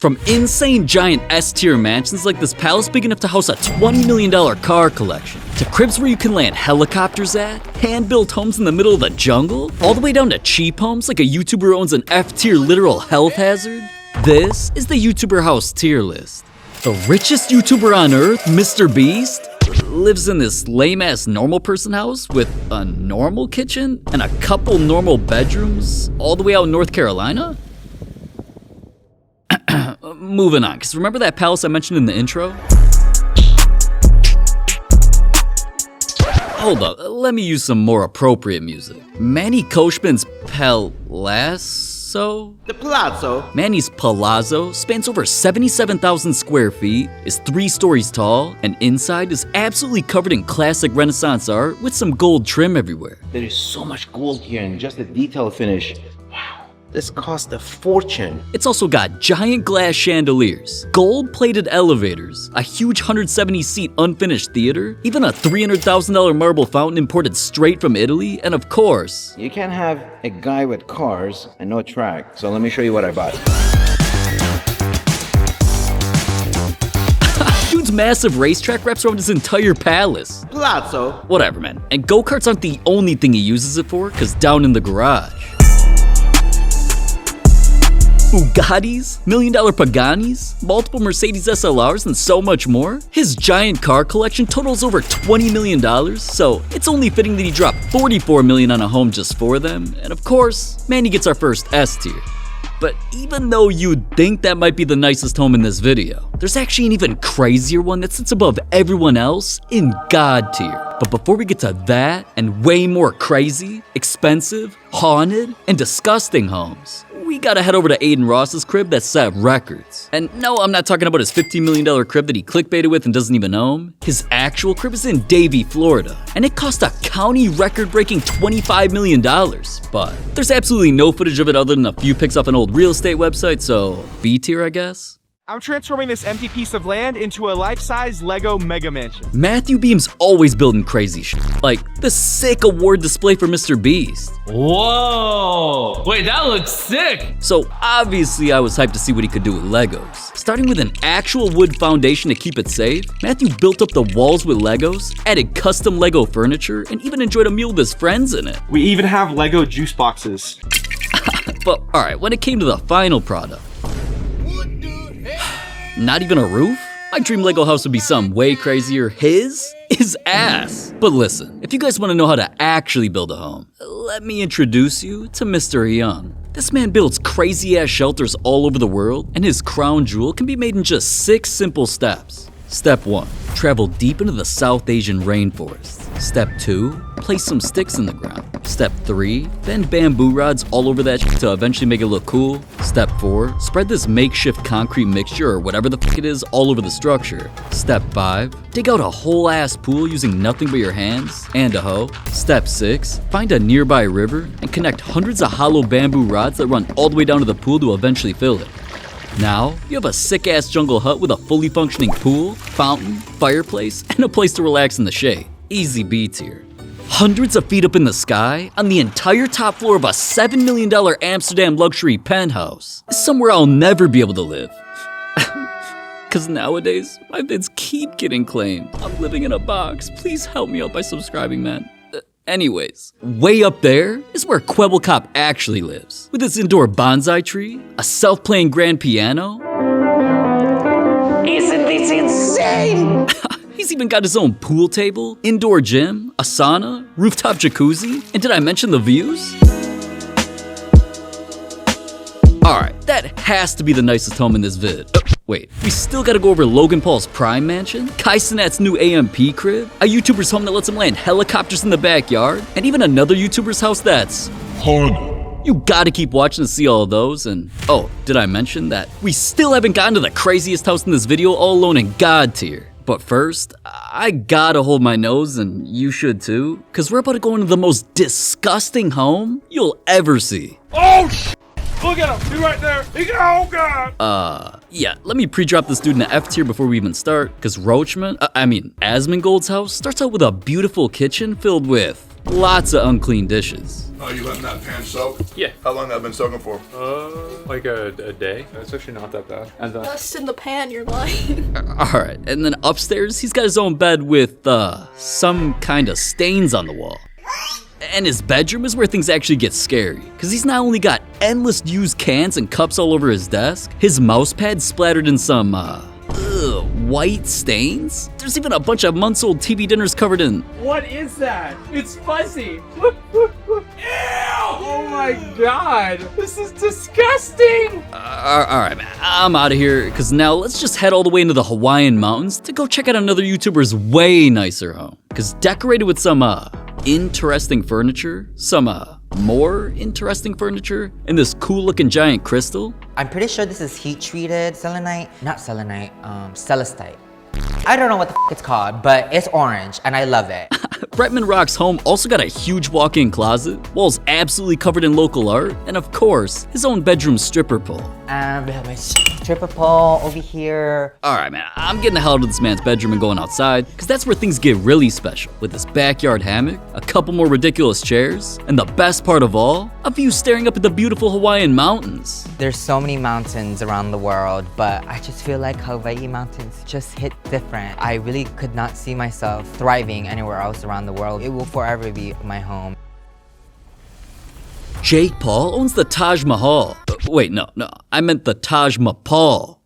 From insane giant S-tier mansions like this palace big enough to house a $20 million car collection, to cribs where you can land helicopters at, hand-built homes in the middle of the jungle, all the way down to cheap homes like a YouTuber owns an F-tier literal health hazard. This is the YouTuber house tier list. The richest YouTuber on earth, mrbeast, lives in this lame-ass normal person house with a normal kitchen and a couple normal bedrooms all the way out in North Carolina? Moving on, because remember that palace I mentioned in the intro? Hold up, let me use some more appropriate music. Manny Koshman's Palazzo? The Palazzo? Manny's Palazzo spans over 77,000 square feet, is 3 stories tall, and inside is absolutely covered in classic Renaissance art with some gold trim everywhere. There is so much gold here and just the detail finish. Wow, this cost a fortune. It's also got giant glass chandeliers, gold-plated elevators, a huge 170-seat unfinished theater, even a $300,000 marble fountain imported straight from Italy, and of course... You can't have a guy with cars and no track, so let me show you what I bought. Dude's massive racetrack wraps around his entire palace. Palazzo? Whatever, man. And go-karts aren't the only thing he uses it for, because down in the garage... Bugattis, $1 million Paganis, multiple Mercedes SLRs, and so much more. His giant car collection totals over $20 million, so it's only fitting that he dropped $44 million on a home just for them. And of course, Manny gets our first S tier. But even though you'd think that might be the nicest home in this video, there's actually an even crazier one that sits above everyone else in God tier. But before we get to that, and way more crazy, expensive, haunted, and disgusting homes, we gotta head over to Aiden Ross's crib that set records. And no, I'm not talking about his $15 million crib that he clickbaited with and doesn't even own. His actual crib is in Davie, Florida, and it cost a county record-breaking $25 million. But there's absolutely no footage of it other than a few pics off an old real estate website, so B tier, I guess? I'm transforming this empty piece of land into a life-size Lego mega mansion. Matthew Beam's always building crazy shit, like the sick award display for mrbeast. Whoa! Wait, that looks sick! So obviously I was hyped to see what he could do with Legos. Starting with an actual wood foundation to keep it safe, Matthew built up the walls with Legos, added custom Lego furniture, and even enjoyed a meal with his friends in it. We even have Lego juice boxes. But alright, when it came to the final product, not even a roof? My dream Lego house would be something way crazier. His is ass. But listen, if you guys want to know how to actually build a home, let me introduce you to Mr.Heang. This man builds crazy ass shelters all over the world, and his crown jewel can be made in just 6 simple steps. Step 1. Travel deep into the South Asian rainforest. Step 2. Place some sticks in the ground. Step 3. Bend bamboo rods all over that shit to eventually make it look cool. Step 4. Spread this makeshift concrete mixture or whatever the fuck it is all over the structure. Step 5. Dig out a whole ass pool using nothing but your hands and a hoe. Step 6. Find a nearby river and connect hundreds of hollow bamboo rods that run all the way down to the pool to eventually fill it. Now, you have a sick-ass jungle hut with a fully functioning pool, fountain, fireplace, and a place to relax in the shade. Easy B tier. Hundreds of feet up in the sky, on the entire top floor of a $7 million Amsterdam luxury penthouse, is somewhere I'll never be able to live. Cause nowadays, my vids keep getting claimed. I'm living in a box. Please help me out by subscribing, man. Anyways, way up there is where Kwebbelkop actually lives, with its indoor bonsai tree, a self-playing grand piano. Isn't this insane? He's even got his own pool table, indoor gym, a sauna, rooftop jacuzzi, and did I mention the views? Alright, that has to be the nicest home in this vid. Wait, we still gotta go over Logan Paul's Prime Mansion, Kai Cenat's new AMP crib, a YouTuber's home that lets him land helicopters in the backyard, and even another YouTuber's house that's haunted. You gotta keep watching to see all of those, and oh, did I mention that we still haven't gotten to the craziest house in this video, all alone in God tier. But first, I gotta hold my nose, and you should too, cause we're about to go into the most disgusting home you'll ever see. Oh sh! Look at him! He's right there! Oh god! Yeah, let me pre-drop this dude in the F tier before we even start, cause Asmongold's house starts out with a beautiful kitchen filled with lots of unclean dishes. Oh, you letting that pan soak? Yeah. How long that been soaking for? Like a day. It's actually not that bad. And Dust in the pan, you're lying. Alright, and then upstairs, he's got his own bed with, some kind of stains on the wall. And his bedroom is where things actually get scary, because he's not only got endless used cans and cups all over his desk, his mouse pad's splattered in some, white stains? There's even a bunch of months-old TV dinners covered in... What is that? It's fuzzy. Ew! Oh my god. This is disgusting. Alright, man, I'm out of here, because now let's just head all the way into the Hawaiian mountains to go check out another YouTuber's way nicer home. Because decorated with some, interesting furniture, some, more interesting furniture, and this cool-looking giant crystal. I'm pretty sure this is heat-treated selenite. Not selenite, celestite. I don't know what the f it's called, but it's orange, and I love it. Bretman Rock's home also got a huge walk-in closet, walls absolutely covered in local art, and of course, his own bedroom stripper pole. We have my stripper pole over here. Alright, man, I'm getting the hell out of this man's bedroom and going outside, because that's where things get really special, with this backyard hammock, a couple more ridiculous chairs, and the best part of all, a view staring up at the beautiful Hawaiian mountains. There's so many mountains around the world, but I just feel like Hawaii mountains just hit different. I really could not see myself thriving anywhere else around the world. It will forever be my home. Jake Paul owns the Taj Mahal. Wait, no, I meant the Taj Mahal.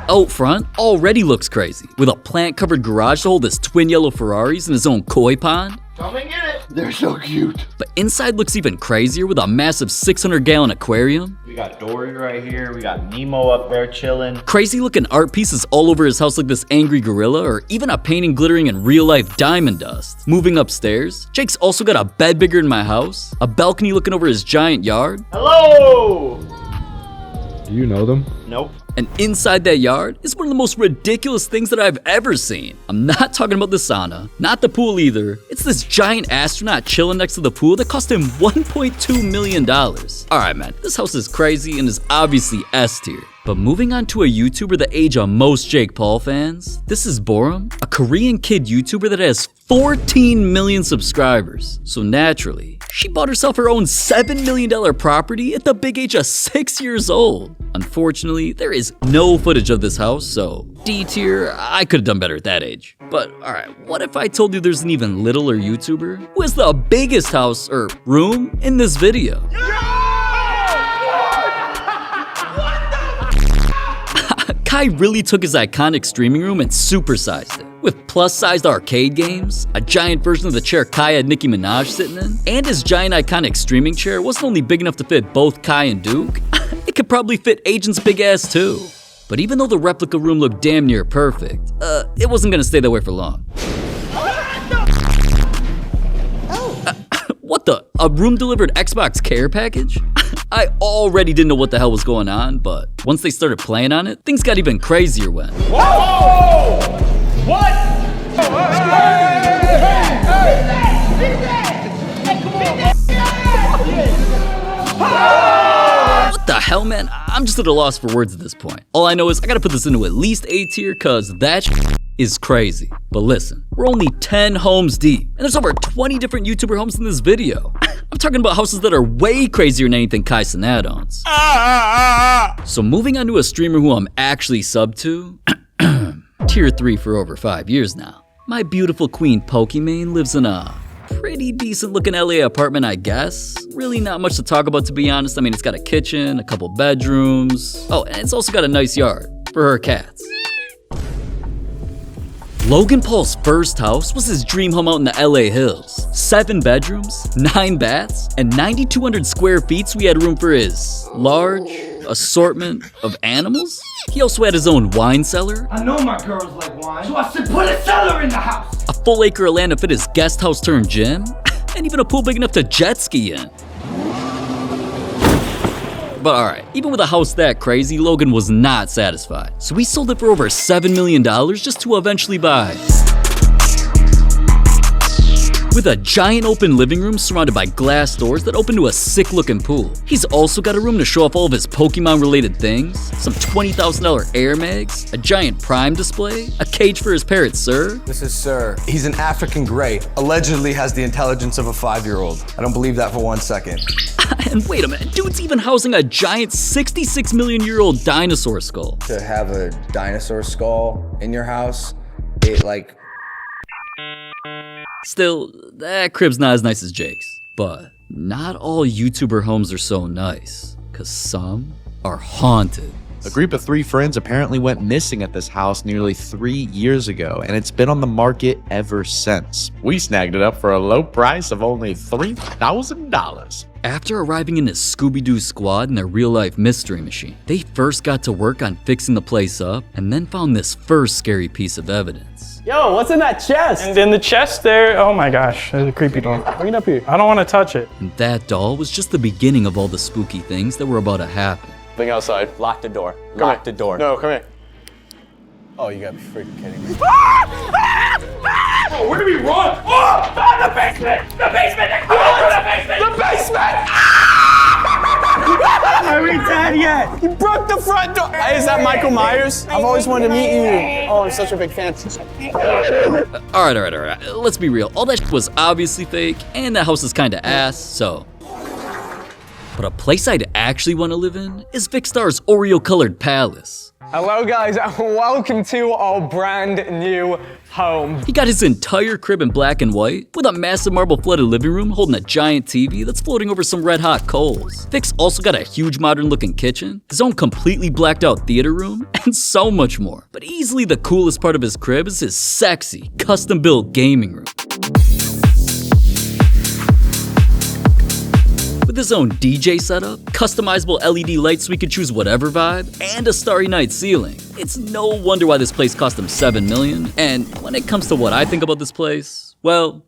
Out front already looks crazy, with a plant-covered garage to hold his twin yellow Ferraris and his own koi pond. Come and get it. They're so cute. But inside looks even crazier with a massive 600-gallon aquarium. We got Dory right here. We got Nemo up there chilling. Crazy looking art pieces all over his house like this angry gorilla, or even a painting glittering in real life diamond dust. Moving upstairs, Jake's also got a bed bigger than my house, a balcony looking over his giant yard. Hello! Do you know them? Nope. And inside that yard is one of the most ridiculous things that I've ever seen. I'm not talking about the sauna, not the pool either. It's this giant astronaut chilling next to the pool that cost him $1.2 million. Alright, man, this house is crazy and is obviously S tier. But moving on to a YouTuber the age of most Jake Paul fans, this is Borum, a Korean kid YouTuber that has 14 million subscribers. So naturally, she bought herself her own $7 million property at the big age of 6 years old. Unfortunately, there is no footage of this house, so D tier, I could have done better at that age. But alright, what if I told you there's an even littler YouTuber who has the biggest house or room in this video? Kai really took his iconic streaming room and supersized it. With plus-sized arcade games, a giant version of the chair Kai had Nicki Minaj sitting in, and his giant iconic streaming chair wasn't only big enough to fit both Kai and Duke, it could probably fit Agent's big ass too. But even though the replica room looked damn near perfect, it wasn't gonna stay that way for long. What the? A room-delivered Xbox care package? I already didn't know what the hell was going on, but once they started playing on it, things got even crazier when... Whoa! What? What the hell, man? I'm just at a loss for words at this point. All I know is I gotta put this into at least A tier, cause that is crazy. But listen, we're only 10 homes deep, and there's over 20 different YouTuber homes in this video. I'm talking about houses that are way crazier than anything Kai Cenat owns. So moving on to a streamer who I'm actually sub to, tier 3 for over 5 years now. My beautiful queen Pokimane lives in a pretty decent looking LA apartment, I guess. Really not much to talk about, to be honest. I mean, it's got a kitchen, a couple bedrooms. Oh, and it's also got a nice yard for her cats. Logan Paul's first house was his dream home out in the LA hills. 7 bedrooms, 9 baths, and 9,200 square feet, so he had room for his large assortment of animals. He also had his own wine cellar. I know my girls like wine, so I said put a cellar in the house. A full acre of land to fit his guest house turned gym, and even a pool big enough to jet ski in. But alright, even with a house that crazy, Logan was not satisfied. So he sold it for over $7 million just to eventually buy with a giant open living room surrounded by glass doors that open to a sick looking pool. He's also got a room to show off all of his Pokemon related things, some $20,000 air mags, a giant Prime display, a cage for his parrot Sir. This is Sir. He's an African Grey, allegedly has the intelligence of a 5-year-old. I don't believe that for 1 second. And wait a minute, dude's even housing a giant 66 million year old dinosaur skull. To have a dinosaur skull in your house, Still, that crib's not as nice as Jake's. But not all YouTuber homes are so nice, cause some are haunted. A group of 3 friends apparently went missing at this house nearly 3 years ago, and it's been on the market ever since. We snagged it up for a low price of only $3,000. After arriving in his Scooby-Doo squad in their real-life mystery machine, they first got to work on fixing the place up and then found this first scary piece of evidence. Yo, what's in that chest? And in the chest there, oh my gosh, there's a creepy doll. Bring it up here. I don't want to touch it. And that doll was just the beginning of all the spooky things that were about to happen. Bring outside. lock the door. Lock the door. No, come here. Oh, you gotta be freaking kidding me. Oh, where do we run? Oh, the basement! The basement! The basement! Are we dead yet? You broke the front door! Hey, is that Michael Myers? I've always wanted to meet you. Oh, I'm such a big fan. Alright. Let's be real. All that shit was obviously fake, and that house is kinda ass, so. But a place I'd actually want to live in is Vicstar's Oreo-colored palace. Hello guys, and welcome to our brand new home. He got his entire crib in black and white, with a massive marble flooded living room holding a giant TV that's floating over some red hot coals. Vix also got a huge modern looking kitchen, his own completely blacked out theater room, and so much more. But easily the coolest part of his crib is his sexy, custom built gaming room. With his own DJ setup, customizable LED lights so he could choose whatever vibe, and a starry night ceiling. It's no wonder why this place cost him $7 million, and when it comes to what I think about this place, well,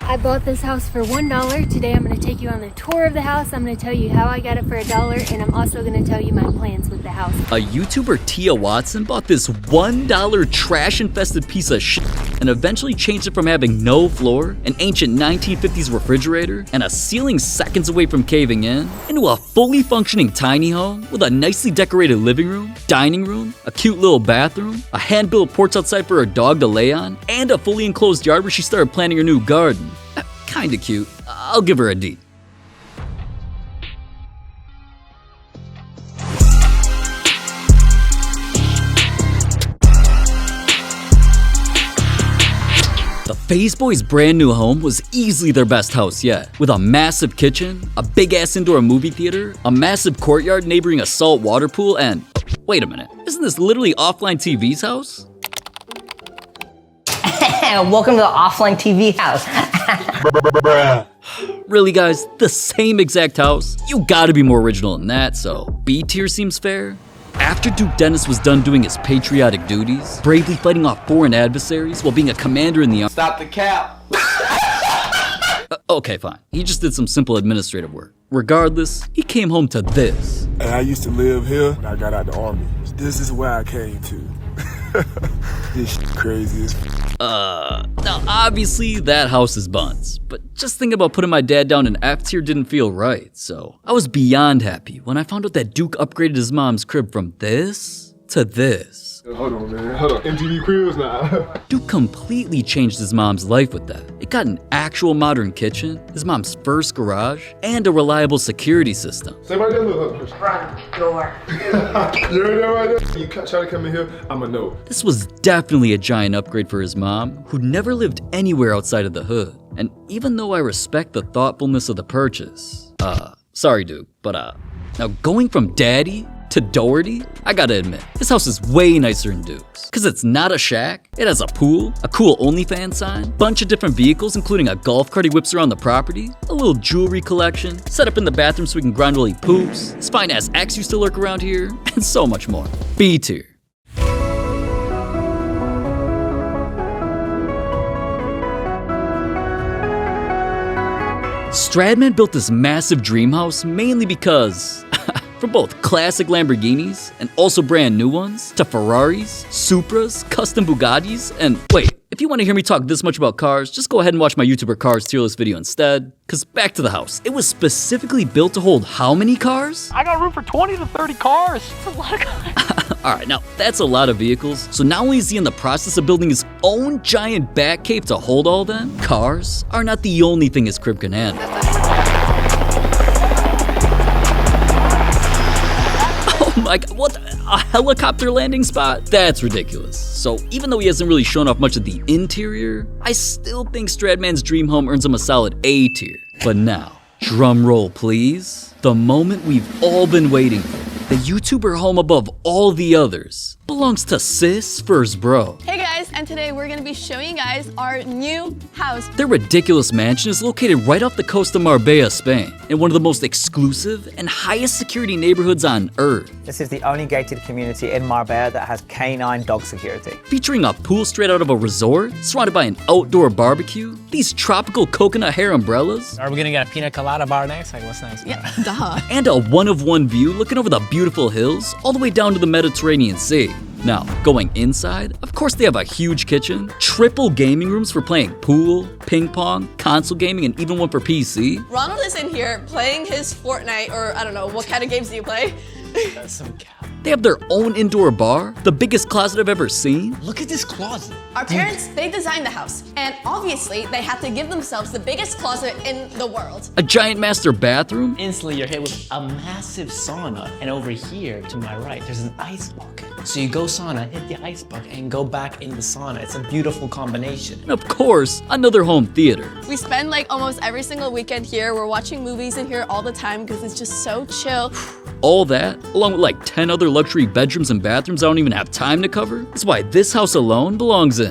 I bought this house for $1. Today I'm going to take you on a tour of the house. I'm going to tell you how I got it for $1, and I'm also going to tell you my plans with the house. A YouTuber, Tia Watson, bought this $1 trash-infested piece of shit and eventually changed it from having no floor, an ancient 1950s refrigerator, and a ceiling seconds away from caving in, into a fully functioning tiny home with a nicely decorated living room, dining room, a cute little bathroom, a hand-built porch outside for her dog to lay on, and a fully enclosed yard where she started planting her new garden. Kinda cute. I'll give her a D. The FaZe Boys' brand new home was easily their best house yet, with a massive kitchen, a big-ass indoor movie theater, a massive courtyard neighboring a salt water pool, and wait a minute, isn't this literally Offline TV's house? Welcome to the Offline TV house. Really guys, the same exact house? You gotta be more original than that, so B tier seems fair. After Duke Dennis was done doing his patriotic duties, bravely fighting off foreign adversaries while being a commander in the army. Stop the cap. Okay, fine. He just did some simple administrative work. Regardless, he came home to this. And I used to live here when I got out of the army. This is where I came to. This shit crazy as Now obviously that house is buns, but just thinking about putting my dad down in F tier didn't feel right, so I was beyond happy when I found out that Duke upgraded his mom's crib from this to this. Hold on, man. Hold on. MTV Cribs now. Duke completely changed his mom's life with that. It got an actual modern kitchen, his mom's first garage, and a reliable security system. Say right there, look. Front door. You heard that right there? You try to come in here, I'ma know. This was definitely a giant upgrade for his mom, who never lived anywhere outside of the hood. And even though I respect the thoughtfulness of the purchase, sorry Duke, but now going from daddy to Doherty, I gotta admit, this house is way nicer than Duke's. Cause it's not a shack, it has a pool, a cool OnlyFans sign, bunch of different vehicles including a golf cart he whips around the property, a little jewelry collection, set up in the bathroom so he can grind while he poops, his fine ass ex used to lurk around here, and so much more. B tier. Stradman built this massive dream house mainly because from both classic Lamborghinis and also brand new ones to Ferraris, Supras, custom Bugattis, and wait, If you want to hear me talk this much about cars, just go ahead and watch my YouTuber Cars tier list video instead. Cause back to the house. It was specifically built to hold how many cars? I got room for 20 to 30 cars. That's a lot of cars. Alright, now that's a lot of vehicles. So not only is he in the process of building his own giant bat cave to hold all them, cars are not the only thing his crib can handle. Oh my god, what? A helicopter landing spot? That's ridiculous. So even though he hasn't really shown off much of the interior, I still think Stradman's dream home earns him a solid A tier. But now, drum roll please. The moment we've all been waiting for. The YouTuber home above all the others belongs to Sis First Bro. Hey guys, and today we're gonna be showing you guys our new house. Their ridiculous mansion is located right off the coast of Marbella, Spain, in one of the most exclusive and highest security neighborhoods on Earth. This is the only gated community in Marbella that has canine dog security. Featuring a pool straight out of a resort, surrounded by an outdoor barbecue, these tropical coconut hair umbrellas. Are we gonna get a pina colada bar next? Like, what's next? Yeah, duh. And a one-of-one view looking over the beautiful hills all the way down to the Mediterranean Sea. Now, going inside, of course they have a huge kitchen, triple gaming rooms for playing pool, ping pong, console gaming, and even one for PC. Ronald is in here playing his Fortnite, or I don't know, what kind of games do you play? That's some cap. They have their own indoor bar, the biggest closet I've ever seen. Look at this closet. Our parents, they designed the house, and obviously they had to give themselves the biggest closet in the world. A giant master bathroom. Instantly you're hit with a massive sauna, and over here to my right there's an ice bucket. So you go sauna, hit the ice bucket, and go back in the sauna. It's a beautiful combination. And of course, another home theater. We spend like almost every single weekend here. We're watching movies in here all the time because it's just so chill. All that, along with like 10 other luxury bedrooms and bathrooms I don't even have time to cover, is why this house alone belongs in